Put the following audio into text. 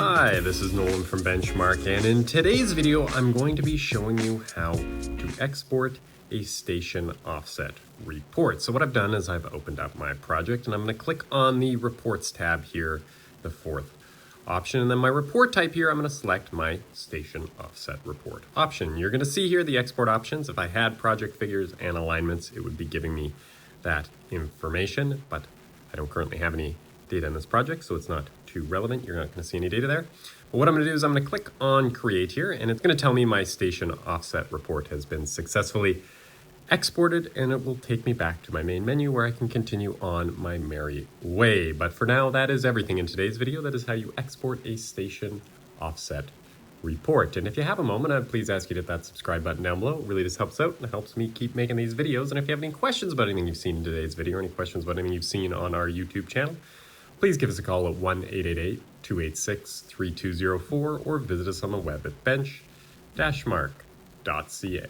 Hi, this is Nolan from Benchmark, and in today's video I'm going to be showing you how to export a station offset report. So what I've done is I've opened up my project and I'm going to click on the Reports tab here, the fourth option, and then my report type here, I'm going to select my station offset report option. You're going to see here the export options. If I had project figures and alignments, it would be giving me that information, but I don't currently have any data in this project, so it's not too relevant. You're not going to see any data there. But what I'm going to do is I'm going to click on Create here, and it's going to tell me my station offset report has been successfully exported, and it will take me back to my main menu where I can continue on my merry way. But for now, that is everything in today's video. That is how you export a station offset report. And if you have a moment, I'd please ask you to hit that subscribe button down below. It really just helps out and it helps me keep making these videos. And if you have any questions about anything you've seen in today's video or any questions about anything you've seen on our YouTube channel, please give us a call at 1-888-286-3204 or visit us on the web at bench-mark.ca.